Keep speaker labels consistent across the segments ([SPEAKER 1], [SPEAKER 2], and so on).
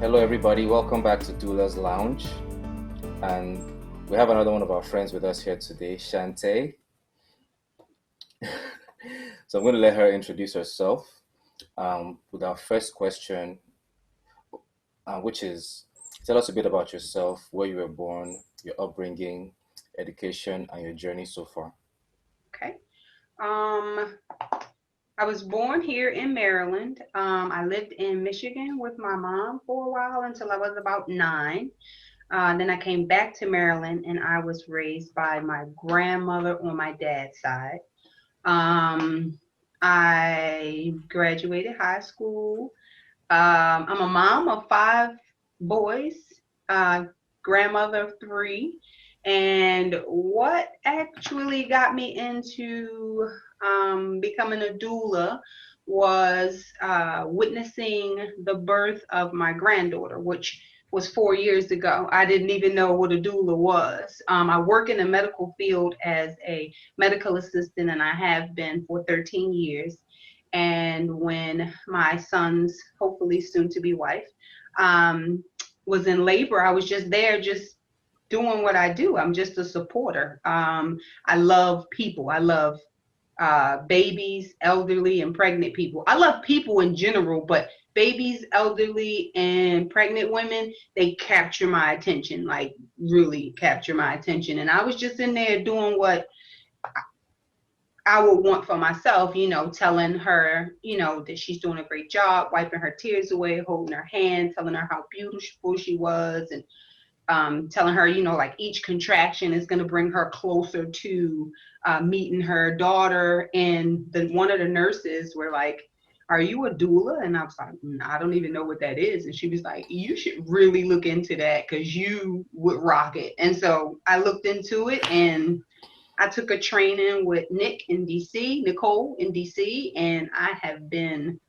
[SPEAKER 1] Hello, everybody. Welcome back to Doulas Lounge. And we have another one of our friends with us here today, Shanté. So I'm going to let her introduce herself with our first question, which is tell us a bit about yourself, where you were born, your upbringing, education, and your journey so far.
[SPEAKER 2] Okay. Um, I was born here in Maryland. I lived in Michigan with my mom for a while until I was about 9. Then I came back to Maryland and I was raised by my grandmother on my dad's side. Um, I graduated high school. I'm a mom of 5 boys, uh, grandmother of 3. And what actually got me into becoming a doula was witnessing the birth of my granddaughter, which was 4 years ago. I didn't even know what a doula was. I work in the medical field as a medical assistant, and I have been for 13 years. And when my son's hopefully soon to be wife um, was in labor, I was just there, just doing what I do. I'm just a supporter. I love people. I love babies, elderly, and pregnant people. I love people in general, but babies, elderly, and pregnant women, they capture my attention, like really capture my attention. And I was just in there doing what I would want for myself, telling her, that she's doing a great job, wiping her tears away, holding her hand, telling her how beautiful she was, and telling her, like each contraction is going to bring her closer to meeting her daughter. And one of the nurses were like, "Are you a doula?" And I was like, I don't even know what that is. And she was like, "You should really look into that because you would rock it." And so I looked into it and I took a training with Nicole in DC, and I have been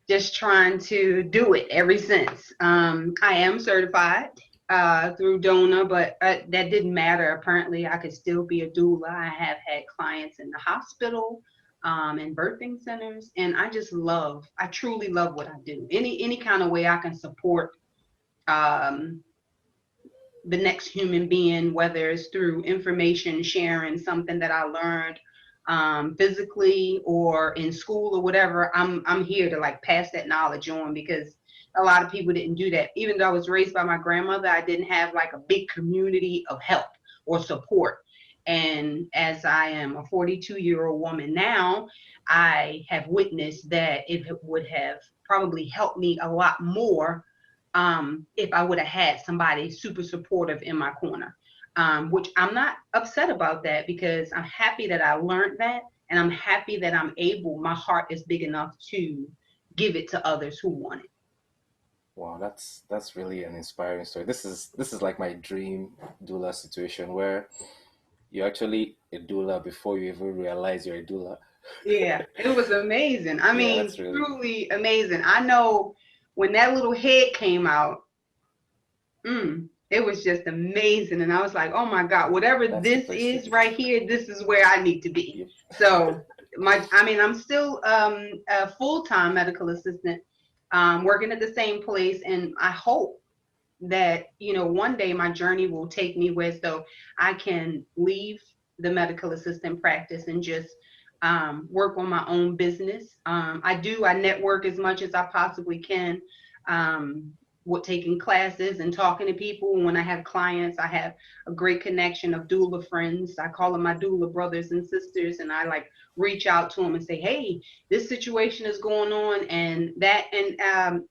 [SPEAKER 2] just trying to do it ever since. I am certified through DONA, but that didn't matter. Apparently, I could still be a doula. I have had clients in the hospital, in birthing centers, and I truly love what I do. Any kind of way I can support um, the next human being, whether it's through information sharing, something that I learned physically or in school or whatever. I'm here to like pass that knowledge on because a lot of people didn't do that. Even though I was raised by my grandmother, I didn't have like a big community of help or support. And as I am a 42-year-old woman now, I have witnessed that it would have probably helped me a lot more if I would have had somebody super supportive in my corner. Which I'm not upset about that because I'm happy that I learned that, and I'm happy that my heart is big enough to give it to others who want it.
[SPEAKER 1] Wow, that's really an inspiring story. This is like my dream doula situation where you're actually a doula before you even realize you're a doula.
[SPEAKER 2] Yeah, it was amazing. I
[SPEAKER 1] Yeah,
[SPEAKER 2] mean,
[SPEAKER 1] that's really
[SPEAKER 2] truly amazing. I know when that little head came out, it was just amazing. And I was like, oh my God, whatever
[SPEAKER 1] that's the
[SPEAKER 2] this
[SPEAKER 1] place to
[SPEAKER 2] is
[SPEAKER 1] be.
[SPEAKER 2] right here, this is where I need to be.
[SPEAKER 1] Yep.
[SPEAKER 2] So I'm still a full-time medical assistant, working at the same place. And I hope that, one day my journey will take me where so I can leave the medical assistant practice and just work on my own business. I network as much as I possibly can. With taking classes and talking to people. When I have clients, I have a great connection of doula friends. I call them my doula brothers and sisters, and I like reach out to them and say, "Hey, this situation is going on," and that. And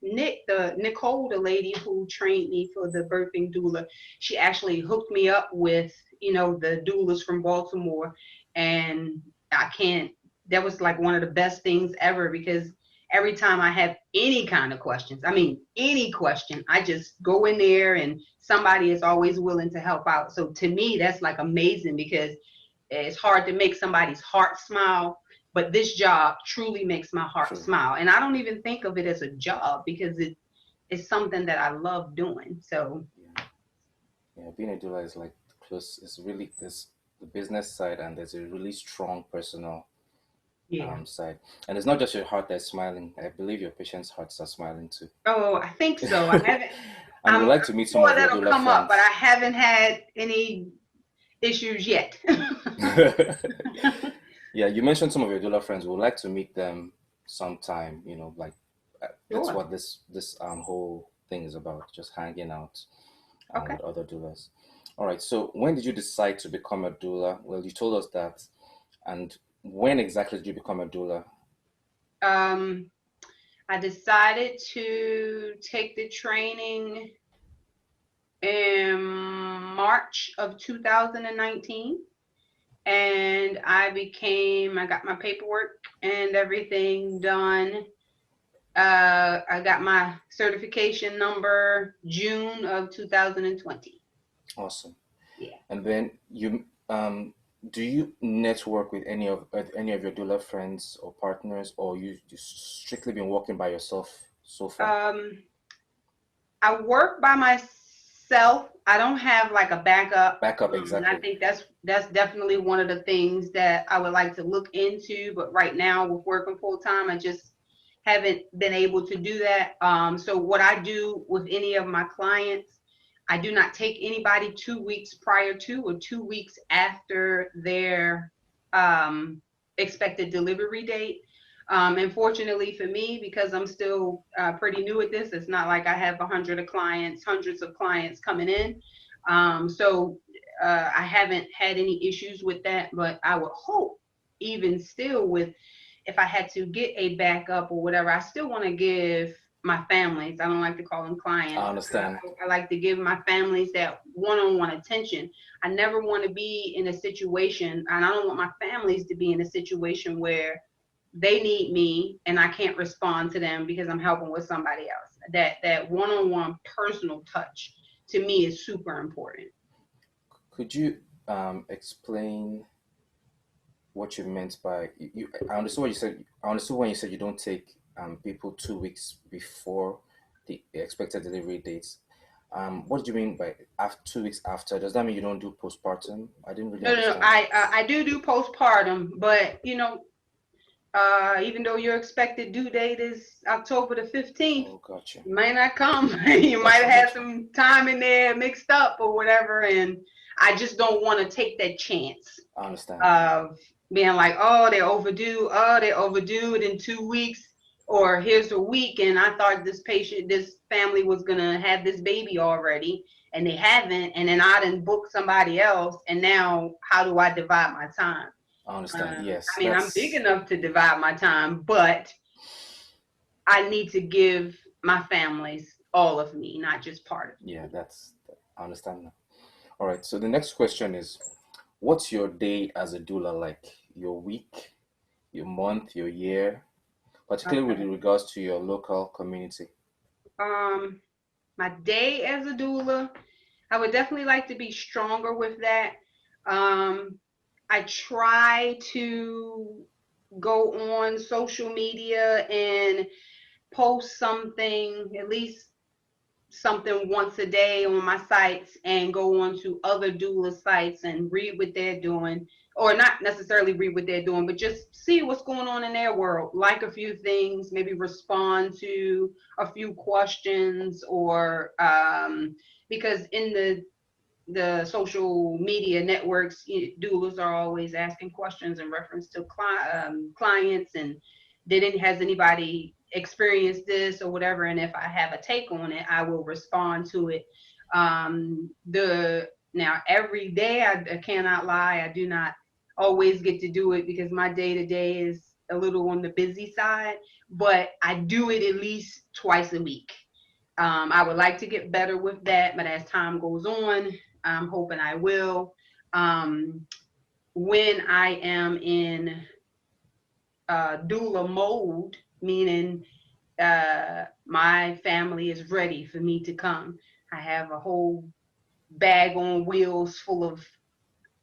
[SPEAKER 2] Nicole, the lady who trained me for the birthing doula, she actually hooked me up with the doulas from Baltimore, and I can't. That was like one of the best things ever because every time I have any kind of questions, I mean, any question, I just go in there and somebody is always willing to help out. So to me, that's like amazing because it's hard to make somebody's heart smile, but this job truly makes my heart
[SPEAKER 1] True.
[SPEAKER 2] smile. And I don't even think of it as a job because it's something that I love doing. So
[SPEAKER 1] Yeah. Yeah, being a doula is like close. It's really there's the business side and there's a really strong personal
[SPEAKER 2] Yeah.
[SPEAKER 1] side. And it's not just your heart that's smiling. I believe your patients' hearts are smiling too.
[SPEAKER 2] Oh, I think so. I haven't.
[SPEAKER 1] And we'd
[SPEAKER 2] I'm
[SPEAKER 1] like to meet some
[SPEAKER 2] sure
[SPEAKER 1] of your
[SPEAKER 2] that'll
[SPEAKER 1] doula
[SPEAKER 2] come up, but I
[SPEAKER 1] friends.
[SPEAKER 2] haven't had any issues yet.
[SPEAKER 1] Yeah, you mentioned some of your doula friends. We'd like to meet them sometime. Like that's
[SPEAKER 2] Sure.
[SPEAKER 1] what this whole thing is about, just hanging out
[SPEAKER 2] Okay.
[SPEAKER 1] with other doulas. All right. So when did you decide to become a doula? Well, you told us that, and when exactly did you become a doula?
[SPEAKER 2] Um, I decided to take the training in March of 2019, and I got my paperwork and everything done. I got my certification number June of 2020.
[SPEAKER 1] Awesome.
[SPEAKER 2] Yeah.
[SPEAKER 1] And then do you network with any of your doula friends or partners, or you strictly been working by yourself so far?
[SPEAKER 2] Um, I work by myself. I don't have like a backup.
[SPEAKER 1] Backup,
[SPEAKER 2] And I
[SPEAKER 1] exactly.
[SPEAKER 2] think that's definitely one of the things that I would like to look into. But right now, with working full time, I just haven't been able to do that. So what I do with any of my clients, I do not take anybody 2 weeks prior to or 2 weeks after their expected delivery date. And fortunately for me, because I'm still pretty new at this, it's not like I have hundreds of clients coming in. So I haven't had any issues with that, but I would hope, even still, with if I had to get a backup or whatever, I still want to give my families, I don't like to call them
[SPEAKER 1] I
[SPEAKER 2] clients,
[SPEAKER 1] understand.
[SPEAKER 2] I like to give my families that one-on-one attention. I never want to be in a situation, and I don't want my families to be in a situation where they need me and I can't respond to them because I'm helping with somebody else. That one-on-one personal touch to me is super important.
[SPEAKER 1] Could you explain what you meant by I understood what you said. I understood when you said you don't take people 2 weeks before the expected delivery dates. What did you mean by 2 weeks after? Does that mean you don't do postpartum? I didn't really
[SPEAKER 2] No, no, no.
[SPEAKER 1] understand.
[SPEAKER 2] I do postpartum, but even though your expected due date is October the 15th,
[SPEAKER 1] Oh, gotcha.
[SPEAKER 2] you might not come. You might
[SPEAKER 1] Gotcha,
[SPEAKER 2] have had
[SPEAKER 1] gotcha.
[SPEAKER 2] some time in there mixed up or whatever, and I just don't want to take that chance
[SPEAKER 1] I understand.
[SPEAKER 2] of being like, oh, they're overdue. Oh, they're overdue it in 2 weeks, or here's a week, and I thought this family was gonna have this baby already, and they haven't, and then I didn't book somebody else, and now how do I divide my time?
[SPEAKER 1] I understand. Yes,
[SPEAKER 2] I mean, I'm big
[SPEAKER 1] that's
[SPEAKER 2] enough to divide my time, but I need to give my families all of me, not just part of
[SPEAKER 1] yeah,
[SPEAKER 2] me.
[SPEAKER 1] that's I understand now. All right. So the next question is, what's your day as a doula like? Your week, your month, your year, particularly with
[SPEAKER 2] Okay.
[SPEAKER 1] regards to your local community.
[SPEAKER 2] Um, my day as a doula, I would definitely like to be stronger with that. Um, I try to go on social media and post something, at least something once a day on my sites, and go on to other doula sites and read what they're doing, or not necessarily read what they're doing, but just see what's going on in their world, like a few things, maybe respond to a few questions, or because in the social media networks, doulas are always asking questions in reference to clients, and has anybody experienced this or whatever, and if I have a take on it, I will respond to it. The Now every day, I cannot lie, I do not always get to do it because my day to day is a little on the busy side, but I do it at least twice a week. I would like to get better with that, but as time goes on, I'm hoping I will. Um, when I am in doula mode, meaning my family is ready for me to come, I have a whole bag on wheels full of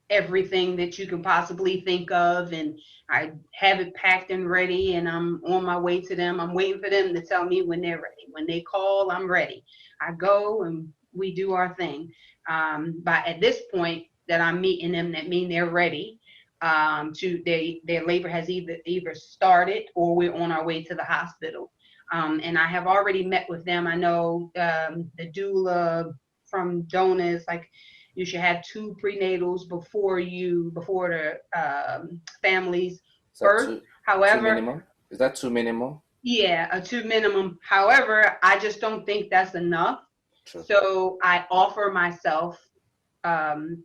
[SPEAKER 2] everything that you can possibly think of, and I have it packed and ready, and I'm on my way to them. I'm waiting for them to tell me when they're ready. When they call, I'm ready. I go and we do our thing. But at this point that I'm meeting them, that mean they're ready. to their labor has either started or we're on our way to the hospital. And I have already met with them. I know the doula from Doulas, like you should have two prenatals before the family's
[SPEAKER 1] Is that
[SPEAKER 2] birth.
[SPEAKER 1] two
[SPEAKER 2] However,
[SPEAKER 1] minimum? Is that two minimum?
[SPEAKER 2] yeah, a two minimum. However, I just don't think that's enough.
[SPEAKER 1] True.
[SPEAKER 2] So I offer myself um,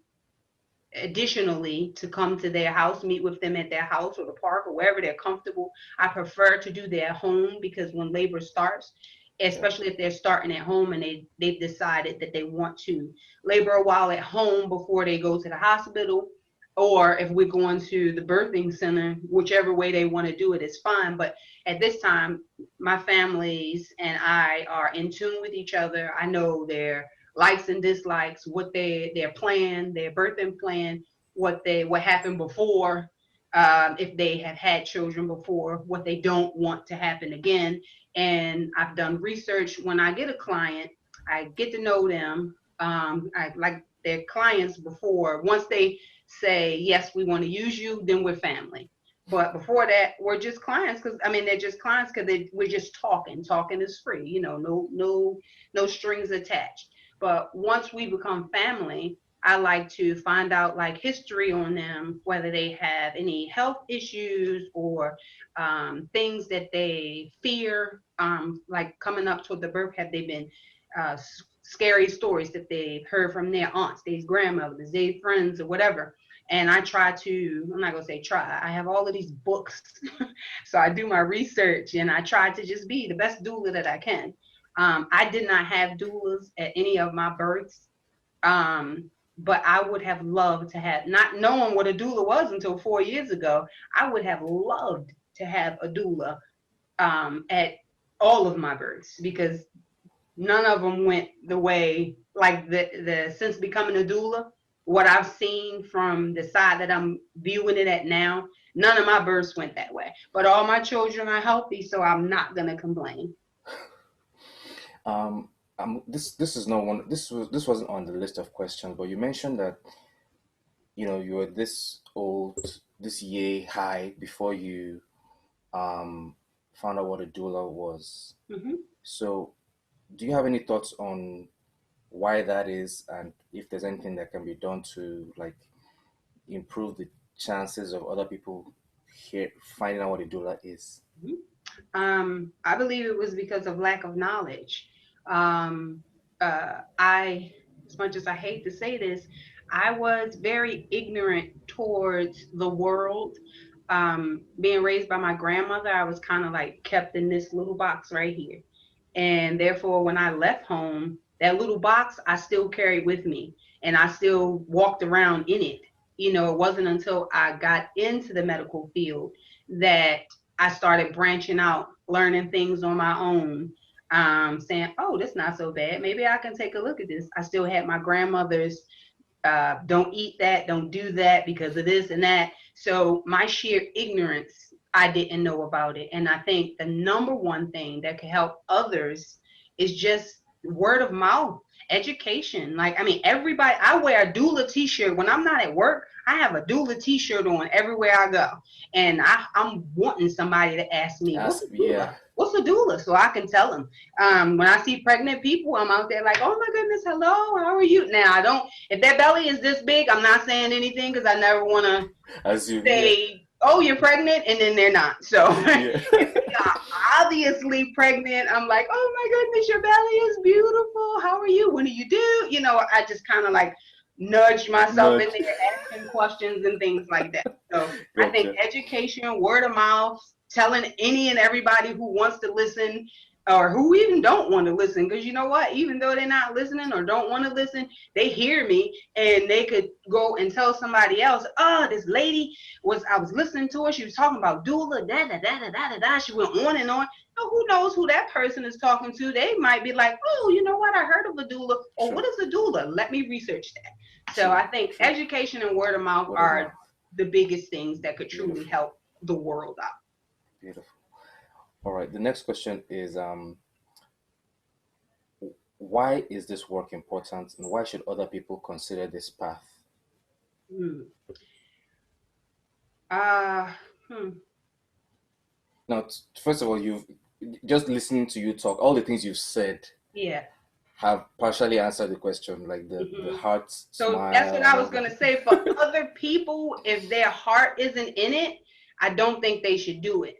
[SPEAKER 2] additionally to come to their house, meet with them at their house or the park or wherever they're comfortable. I prefer to do their home because when labor starts,
[SPEAKER 1] Yeah.
[SPEAKER 2] especially if they're starting at home and they've decided that they want to labor a while at home before they go to the hospital, or if we're going to the birthing center, whichever way they want to do it is fine. But at this time, my families and I are in tune with each other. I know their likes and dislikes, what their plan, their birthing plan, what happened before, if they have had children before, what they don't want to happen again. And I've done research. When I get a client, I get to know them. I like their clients before. Once they say yes, we want to use you, then we're family. But before that, we're just clients because I mean they're just clients because we're just talking. Talking is free, no strings attached. But once we become family, I like to find out like history on them, whether they have any health issues or things that they fear, like coming up to the birth. Have they been scary stories that they've heard from their aunts, their grandmothers, their friends, or whatever? And I try to, I'm not going to say try, I have all of these books. So I do my research and I try to just be the best doula that I can. I did not have doulas at any of my births, but I would have loved to have, not knowing what a doula was until 4 years ago, I would have loved to have a doula at all of my births because none of them went the way, like the since becoming a doula, what I've seen from the side that I'm viewing it at now, none of my births went that way. But all my children are healthy, so I'm not gonna complain.
[SPEAKER 1] Um, this is not one. This wasn't on the list of questions, but you mentioned that you were this old, this year high before you um found out what a doula was.
[SPEAKER 2] Hmm.
[SPEAKER 1] So, do you have any thoughts on why that is, and if there's anything that can be done to like improve the chances of other people here finding out what a doula is?
[SPEAKER 2] I believe it was because of lack of knowledge. I, as much as I hate to say this, I was very ignorant towards the world. Being raised by my grandmother, I was kind of like kept in this little box right here. And therefore, when I left home, that little box I still carried with me and I still walked around in it. It wasn't until I got into the medical field that I started branching out, learning things on my own, saying, oh, that's not so bad. Maybe I can take a look at this. I still had my grandmother's don't eat that, don't do that because of this and that. So my sheer ignorance, I didn't know about it. And I think the number one thing that can help others is just word of mouth, education. Like, I mean, everybody, I wear a doula t-shirt. When I'm not at work, I have a doula t-shirt on everywhere I go. And I'm wanting somebody to ask me, what's
[SPEAKER 1] Ask,
[SPEAKER 2] a doula?
[SPEAKER 1] yeah,
[SPEAKER 2] What's a doula? So I can tell them. When I see pregnant people, I'm out there like, oh my goodness, hello, how are you? Now, I don't, if their belly is this big, I'm not saying anything because I never want to
[SPEAKER 1] assume, yeah,
[SPEAKER 2] say, oh, you're pregnant, and then they're not. So
[SPEAKER 1] yeah.
[SPEAKER 2] if they are obviously pregnant, I'm like, oh my goodness, your belly is beautiful. How are you? What do you do? I just kind of like nudge myself in
[SPEAKER 1] Nudge.
[SPEAKER 2] there, asking questions and things like that. So I think
[SPEAKER 1] Gotcha.
[SPEAKER 2] education, word of mouth, telling any and everybody who wants to listen or who even don't want to listen, because you know what, even though they're not listening or don't want to listen, they hear me and they could go and tell somebody else, oh, this lady I was listening to her, she was talking about doula, da da da da da da da, she went on and on. Who knows who that person is talking to? They might be like, oh, you know what, I heard of a doula, or what
[SPEAKER 1] True.
[SPEAKER 2] is a doula, let me research that. So
[SPEAKER 1] True.
[SPEAKER 2] I think
[SPEAKER 1] True.
[SPEAKER 2] education and word of mouth
[SPEAKER 1] Word of mouth.
[SPEAKER 2] are the biggest things that could truly
[SPEAKER 1] Beautiful.
[SPEAKER 2] help the world out.
[SPEAKER 1] Beautiful. All right. The next question is why is this work important and why should other people consider this path?
[SPEAKER 2] Hmm. Uh, hmm.
[SPEAKER 1] Now, first of all, you've just listening to you talk, all the things you've said
[SPEAKER 2] Yeah.
[SPEAKER 1] have partially answered the question, like the
[SPEAKER 2] Hmm.
[SPEAKER 1] heart
[SPEAKER 2] So that's
[SPEAKER 1] smile
[SPEAKER 2] what
[SPEAKER 1] and
[SPEAKER 2] I
[SPEAKER 1] all
[SPEAKER 2] was
[SPEAKER 1] that.
[SPEAKER 2] gonna say. For other people, if their heart isn't in it, I don't think they should do it.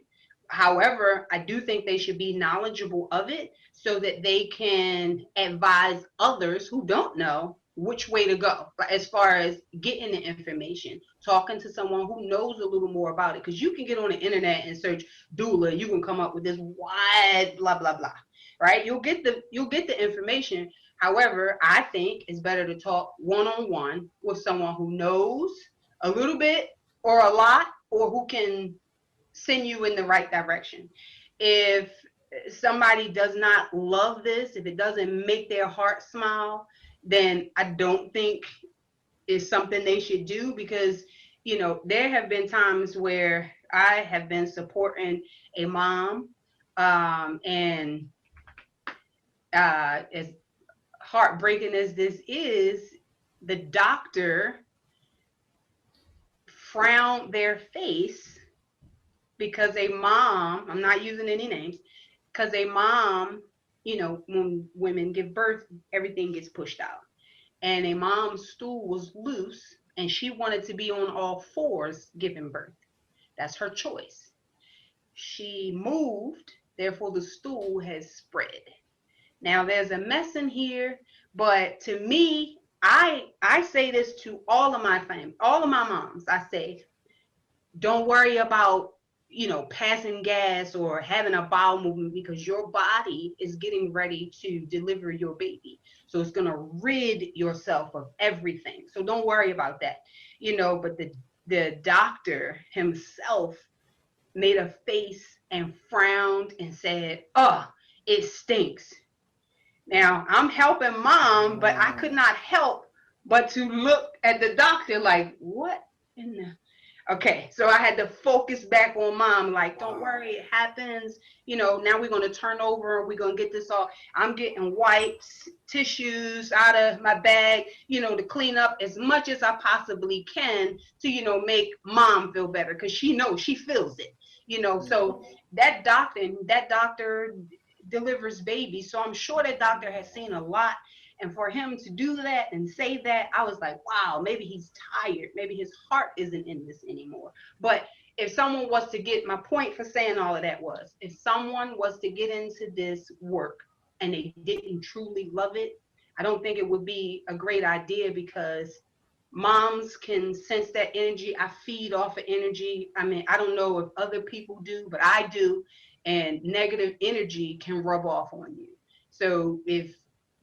[SPEAKER 2] However, I do think they should be knowledgeable of it so that they can advise others who don't know which way to go. But as far as getting the information, talking to someone who knows a little more about it, because you can get on the internet and search doula, you can come up with this wide blah blah blah, right? You'll get the information. However, I think it's better to talk one on one with someone who knows a little bit or a lot, or who can send you in the right direction. If somebody does not love this, if it doesn't make their heart smile, then I don't think it's something they should do, because there have been times where I have been supporting a mom, and as heartbreaking as this is, the doctor frowned their face because a mom, I'm not using any names, because a mom, when women give birth, everything gets pushed out. And a mom's stool was loose and she wanted to be on all fours giving birth. That's her choice. She moved, therefore the stool has spread. Now there's a mess in here, but to me, I say this to all of my family, all of my moms. I say, don't worry about passing gas or having a bowel movement, because your body is getting ready to deliver your baby, so it's going to rid yourself of everything, so don't worry about that. But the doctor himself made a face and frowned and said, oh, it stinks. Now I'm helping mom, but I could
[SPEAKER 1] Mm,
[SPEAKER 2] not help but to look at the doctor like, what in the. Okay, so I had to focus back on mom, like, don't
[SPEAKER 1] wow.
[SPEAKER 2] worry, it happens. Now we're going to turn over, we're going to get this all. I'm getting wipes, tissues out of my bag, to clean up as much as I possibly can to, make mom feel better, because she knows, she feels it. So
[SPEAKER 1] Mm.
[SPEAKER 2] that doctor delivers babies. So I'm sure that doctor has seen a lot. And for him to do that and say that, I was like, wow, maybe he's tired. Maybe his heart isn't in this anymore. But if someone was to get, my point for saying all of that was, if someone was to get into this work and they didn't truly love it, I don't think it would be a great idea, because moms can sense that energy. I feed off of energy. I mean, I don't know if other people do, but I do. And negative energy can rub off on you. So if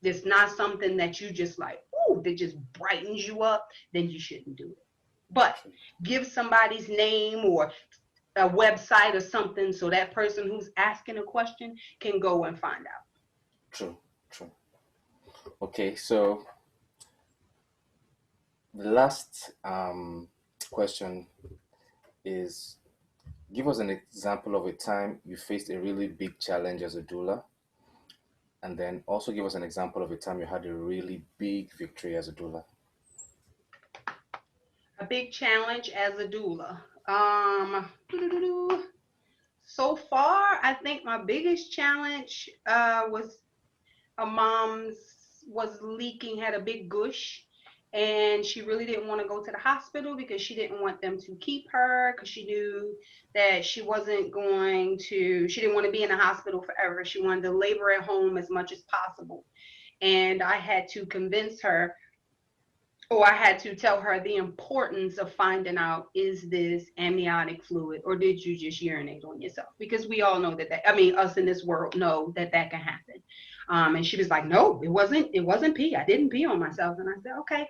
[SPEAKER 2] it's not something that you just like, ooh, that just brightens you up, then you shouldn't do it. But
[SPEAKER 1] True,
[SPEAKER 2] give somebody's name or a website or something, so that person who's asking a question can go and find out.
[SPEAKER 1] true, true. Okay, so the last question is, give us an example of a time you faced a really big challenge as a doula, and then also give us an example of a time you had a really big victory as a doula.
[SPEAKER 2] A big challenge as a doula. So far, I think my biggest challenge was a mom's was leaking, had a big gush, and she really didn't want to go to the hospital because she didn't want them to keep her, because she knew that she didn't want to be in the hospital forever. She wanted to labor at home as much as possible. And I had to convince her, or I had to tell her the importance of finding out, is this amniotic fluid or did you just urinate on yourself? Because we all know I mean, us in this world know that that can happen. And she was like, no, it wasn't pee. I didn't pee on myself. And I said, okay.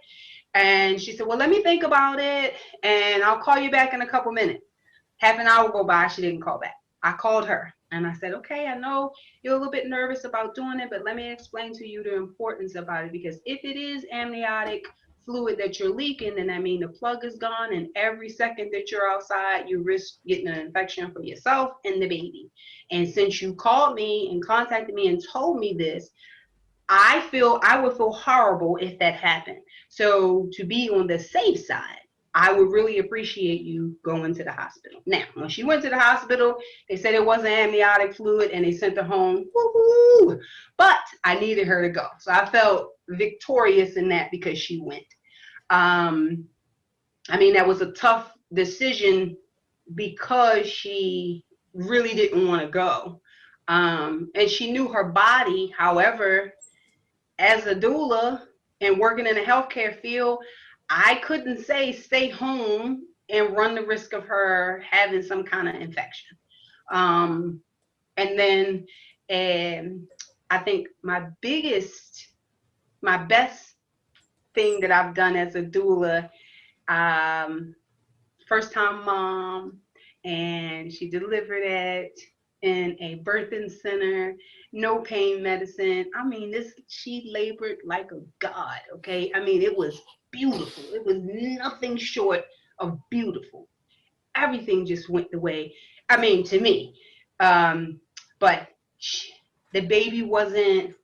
[SPEAKER 2] And she said, well, let me think about it and I'll call you back in a couple minutes. Half an hour go by, she didn't call back. I called her and I said, okay, I know you're a little bit nervous about doing it, but let me explain to you the importance about it. Because if it is amniotic fluid that you're leaking, then that means the plug is gone. And every second that you're outside, you risk getting an infection for yourself and the baby. And since you called me and contacted me and told me this, I would feel horrible if that happened. So to be on the safe side, I would really appreciate you going to the hospital. Now, when she went to the hospital, they said it wasn't amniotic fluid and they sent her home. Woo-hoo! But I needed her to go. So I felt victorious in that because she went. Um, I mean, that was a tough decision because she really didn't want to go. And she knew her body. However, as a doula and working in the healthcare field, I couldn't say stay home and run the risk of her having some kind of infection. Um, and then I think my best thing that I've done as a doula, um, first time mom, and she delivered it in a birthing center, no pain medicine. I mean, she labored like a god, okay? I mean, it was beautiful. It was nothing short of beautiful. Everything just went the way, I mean, to me. Um, but the baby wasn't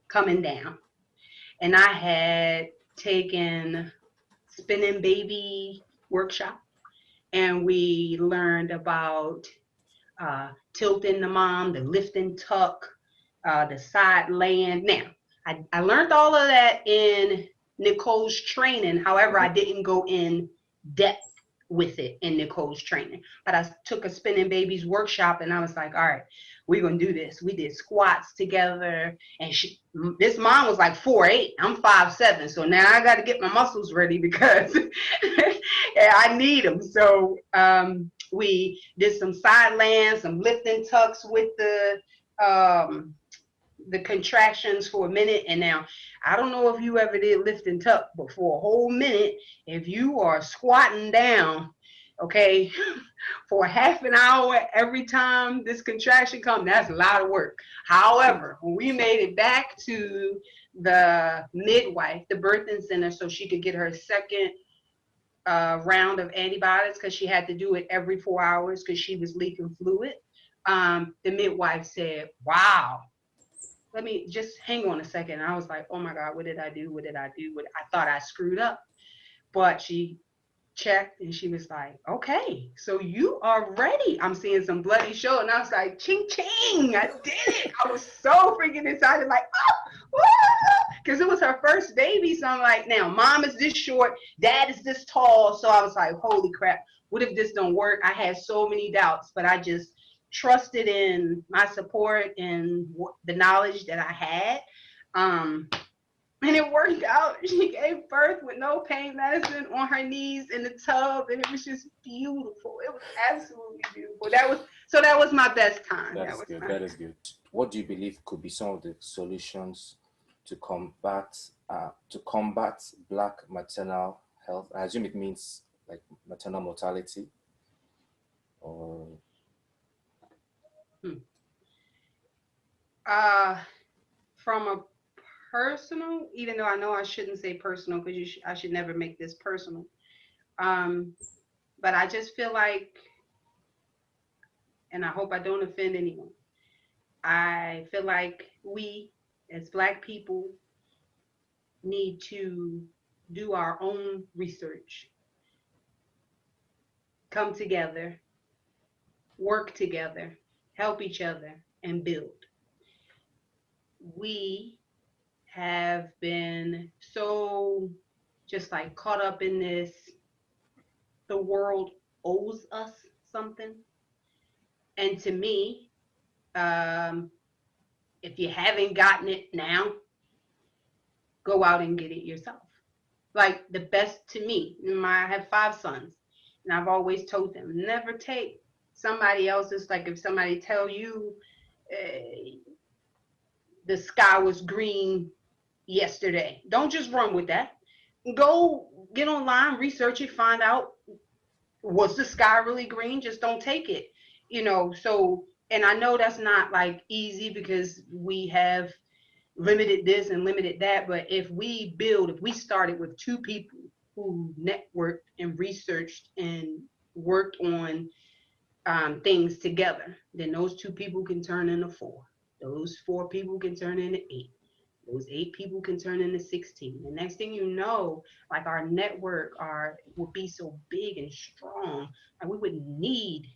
[SPEAKER 2] coming down. And I had taken spinning baby workshop, and we learned about tilting the mom, the lift and tuck, the side land. Now, I learned all of that in Nicole's training. However, I didn't go in depth with it in Nicole's training. But I took a spinning babies workshop, and I was like, all right, we're going to do this. We did squats together, and this mom was like 4'8". I'm 5'7". So now I got to get my muscles ready because I need them. So we did some side lands, some lifting tucks with the contractions for a minute. And now, I don't know if you ever did lift and tuck, but for a whole minute, if you are squatting down, okay, for half an hour every time this contraction comes, that's a lot of work. However, when we made it back to the midwife, the birthing center, so she could get her second round of antibiotics, because she had to do it every 4 hours because she was leaking fluid, the midwife said, wow, let me just hang on a second. And I was like, oh my God, what did I do? What did I do? I thought I screwed up. But she checked and she was like, okay, so you are ready. I'm seeing some bloody show. And I was like, ching, ching, I did it. I was so freaking excited, like, oh, because it was her first baby. So I'm like, now, mom is this short, dad is this tall. So I was like, holy crap, what if this don't work? I had so many doubts, but I just trusted in my support and the knowledge that I had. And it worked out. She gave birth with no pain medicine, on her knees in the tub, and it was just beautiful. It was absolutely beautiful. That was my best time.
[SPEAKER 1] That is good. That is good. What do you believe could be some of the solutions to combat Black maternal health? I assume it means like maternal mortality, or
[SPEAKER 2] from a personal, even though I know I shouldn't say personal because I should never make this personal. But I just feel like, and I hope I don't offend anyone, I feel like we as Black people need to do our own research, come together, work together, help each other, and build. We have been so just like caught up in this, the world owes us something. And to me, if you haven't gotten it now, go out and get it yourself. Like the best to me, I have 5 sons, and I've always told them, never take somebody else's, like if somebody tell you the sky was green yesterday, don't just run with that. Go get online, research it, find out, was the sky really green? Just don't take it, so, and I know that's not like easy because we have limited this and limited that, but if we started with 2 people who networked and researched and worked on things together, then those 2 people can turn into 4. Those 4 people can turn into 8. those 8 people can turn into 16. The next thing you know, like our network would be so big and strong, and we would need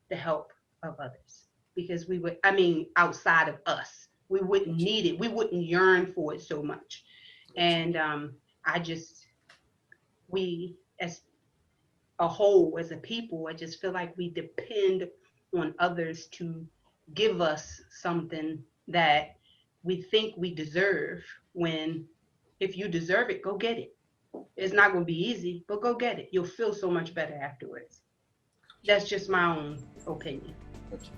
[SPEAKER 2] the help of others because we would, I mean, outside of us, we wouldn't
[SPEAKER 1] Gotcha.
[SPEAKER 2] need it. We wouldn't yearn for it so much.
[SPEAKER 1] Gotcha.
[SPEAKER 2] And I just, we as a whole, as a people, I just feel like we depend on others to give us something that we think we deserve, when if you deserve it, go get it. It's not going to be easy, but go get it. You'll feel so much better afterwards. That's just my own opinion.
[SPEAKER 1] Gotcha.